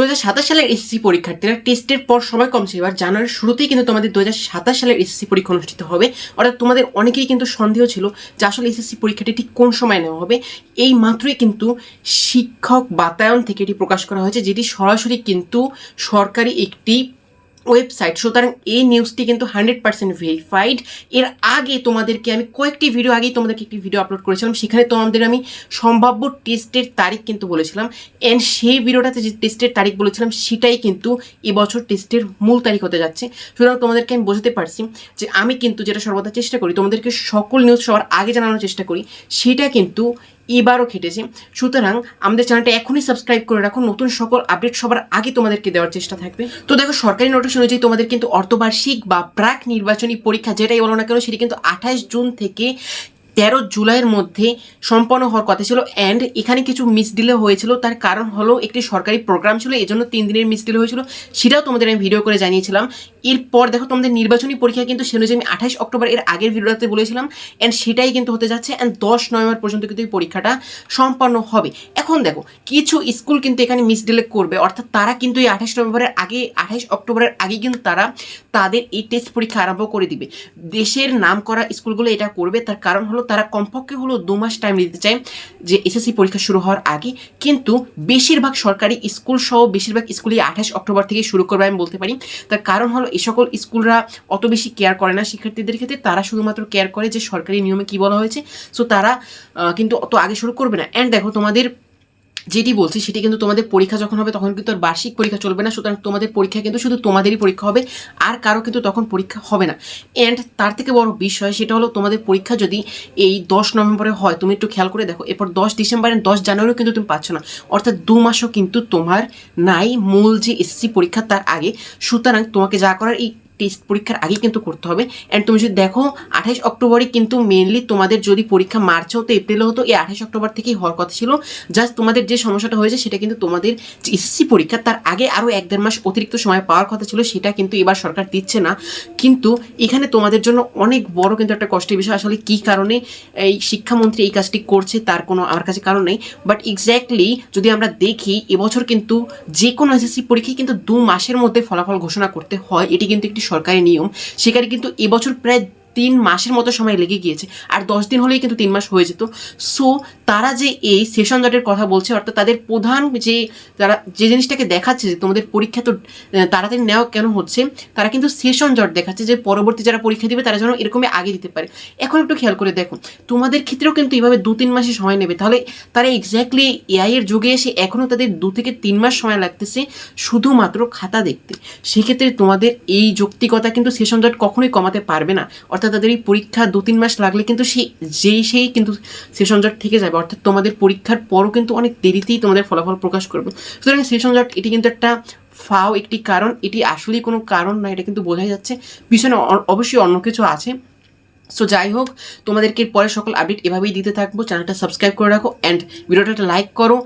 2027 সালের এসএসসি পরীক্ষার্থীরা টেস্টের পর সময় কমছে, এবার জানুয়ারির শুরুতেই কিন্তু তোমাদের 2027 সালের এসএসসি পরীক্ষা অনুষ্ঠিত হবে। অর্থাৎ তোমাদের অনেকেই কিন্তু সন্দেহ ছিল যে আসলে এসএসসি পরীক্ষাটি ঠিক কোন সময় নেওয়া হবে। এই মাত্রই কিন্তু শিক্ষক বাতায়ন থেকে এটি প্রকাশ করা হয়েছে, যেটি সরাসরি কিন্তু সরকারি একটি ওয়েবসাইট। সুতরাং এই নিউজটি কিন্তু 100% ভেরিফাইড। এর আগে তোমাদেরকে আমি কয়েকটি ভিডিও আগেই তোমাদেরকে একটি ভিডিও আপলোড করেছিলাম, সেখানে তোমাদের আমি সম্ভাব্য টেস্টের তারিখ কিন্তু বলেছিলাম। অ্যান্ড সেই ভিডিওটাতে যে টেস্টের তারিখ বলেছিলাম সেটাই কিন্তু এবছর টেস্টের মূল তারিখ হতে যাচ্ছে। সুতরাং তোমাদেরকে আমি বোঝাতে পারছি যে আমি কিন্তু যেটা সর্বদা চেষ্টা করি তোমাদেরকে সকল নিউজ সবার আগে জানানোর চেষ্টা করি, সেটা কিন্তু এবারও খেটেছে। সুতরাং আমাদের চ্যানেলটা এখনই সাবস্ক্রাইব করে রাখো, নতুন সকল আপডেট সবার আগে তোমাদেরকে দেওয়ার চেষ্টা থাকবে। তো দেখো, সরকারি নোটিশ অনুযায়ী তোমাদের কিন্তু অর্ধবার্ষিক বা প্রাক নির্বাচনী পরীক্ষা যেটাই বলো না কেন, সেটি কিন্তু 28 জুন থেকে 13 জুলাইয়ের মধ্যে সম্পন্ন হওয়ার কথা ছিল। অ্যান্ড এখানে কিছু মিসডিলে হয়েছিল, তার কারণ হলো একটি সরকারি প্রোগ্রাম ছিল, এই জন্য 3 দিনের মিসডিলে হয়েছিল, সেটাও তোমাদের আমি ভিডিও করে জানিয়েছিলাম। এরপর দেখো তোমাদের নির্বাচনী পরীক্ষা কিন্তু সে অনুযায়ী আমি 28 অক্টোবর এর আগের ভিডিওতে বলেছিলাম, অ্যান্ড সেটাই কিন্তু হতে যাচ্ছে। অ্যান্ড 10 নভেম্বর পর্যন্ত কিন্তু এই পরীক্ষাটা সম্পন্ন হবে। এখন দেখো, কিছু স্কুল কিন্তু এখানে মিসডিলে করবে, অর্থাৎ তারা কিন্তু এই 28 নভেম্বরের আগে 28 অক্টোবরের আগে কিন্তু তারা তাদের এই টেস্ট পরীক্ষা আরম্ভ করে দিবে। দেশের নাম করা স্কুলগুলো এটা করবে, তার কারণ হলো তারা কমপক্ষে হলো 2 মাস টাইম দিতে চায় যে এসএসসি পরীক্ষা শুরু হওয়ার আগে। কিন্তু বেশিরভাগ সরকারি স্কুল সহ বেশিরভাগ স্কুলই 28 অক্টোবর থেকে শুরু করবে আমি বলতে পারি। তার কারণ হলো এই সকল স্কুলরা অত বেশি কেয়ার করে না শিক্ষার্থীদের ক্ষেত্রে, তারা শুধুমাত্র কেয়ার করে যে সরকারি নিয়মে কি বলা হয়েছে। সো তারা কিন্তু অত আগে শুরু করবে না। অ্যান্ড দেখো, তোমাদের যেটি বলছি সেটি কিন্তু তোমাদের পরীক্ষা যখন হবে তখন কিন্তু আর বার্ষিক পরীক্ষা চলবে না। সুতরাং তোমাদের পরীক্ষা কিন্তু শুধু তোমাদেরই পরীক্ষা হবে, আর কারো কিন্তু তখন পরীক্ষা হবে না। অ্যান্ড তার থেকে বড় বিষয় সেটা হলো তোমাদের পরীক্ষা যদি এই 10 নভেম্বরে হয়, তুমি একটু খেয়াল করে দেখো, এরপর 10 ডিসেম্বর 10 জানুয়ারিও কিন্তু তুমি পাচ্ছ না, অর্থাৎ 2 মাসও কিন্তু তোমার নাই মূল যে এসএসসি পরীক্ষা তার আগে। সুতরাং তোমাকে যা করার এই টেস্ট পরীক্ষার আগেই কিন্তু করতে হবে। অ্যান্ড তুমি যদি দেখো 28 অক্টোবরে কিন্তু মেনলি তোমাদের যদি পরীক্ষা মার্চে হতো এপ্রিলে হতো, এই 28 অক্টোবর থেকেই হওয়ার কথা ছিল। জাস্ট তোমাদের যে সমস্যাটা হয়েছে সেটা কিন্তু তোমাদের যে এসএসসি পরীক্ষা তার আগে আরও 1-1.5 মাস অতিরিক্ত সময় পাওয়ার কথা ছিল, সেটা কিন্তু এবার সরকার দিচ্ছে না। কিন্তু এখানে তোমাদের জন্য অনেক বড় কিন্তু একটা কষ্টের বিষয়। আসলে কী কারণে এই শিক্ষামন্ত্রী এই কাজটি করছে তার কোনো আমার কাছে কারণ নেই, বাট এক্স্যাক্টলি যদি আমরা দেখি এবছর কিন্তু যে কোনো এসএসসি পরীক্ষায় কিন্তু 2 মাসের মধ্যে ফলাফল ঘোষণা করতে হয়, এটি কিন্তু একটি সরকারি নিয়ম। সেখানে কিন্তু এবছর প্রায় 3 মাসের মতো সময় লেগে গিয়েছে, আর 10 দিন হলেই কিন্তু 3 মাস হয়ে যেত। সো তারা যে এই সেশন জটের কথা বলছে, অর্থাৎ তাদের প্রধান যে তারা যে জিনিসটাকে দেখাচ্ছে যে তোমাদের পরীক্ষা তো তাড়াতাড়ি নেওয়া কেন হচ্ছে, তারা কিন্তু সেশন জট দেখাচ্ছে যে পরবর্তী যারা পরীক্ষা দিবে তারা যেন এরকমই আগে দিতে পারে। এখন একটু খেয়াল করে দেখো, তোমাদের ক্ষেত্রেও কিন্তু এইভাবে 2-3 মাসে সময় নেবে, তাহলে তারা এক্স্যাক্টলি এআই এর যুগে এসে এখনও তাদের 2 থেকে 3 মাস সময় লাগতেছে শুধুমাত্র খাতা দেখতে। সেক্ষেত্রে তোমাদের এই যৌক্তিকতা কিন্তু সেশন জট কখনোই কমাতে পারবে না। অর্থাৎ তাদের এই পরীক্ষা 2-3 মাস লাগলে কিন্তু সেই কিন্তু সেশন জট থেকে যাবে, অর্থাৎ তোমাদের পরীক্ষার পরও কিন্তু অনেক দেরিতেই তোমাদের ফলাফল প্রকাশ করবে। সুতরাং সেশন জট এটি কিন্তু একটা ফাও একটি কারণ, এটি আসলেই কোনো কারণ না, এটা কিন্তু বোঝাই যাচ্ছে পিছনে অবশ্যই অন্য কিছু আছে। সো যাই হোক, তোমাদেরকে পরে সকল আপডেট এভাবেই দিতে থাকবো। চ্যানেলটা সাবস্ক্রাইব করে রাখো, অ্যান্ড ভিডিওটা লাইক করো,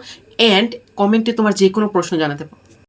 অ্যান্ড কমেন্টে তোমার যে কোনো প্রশ্ন জানাতে পারো।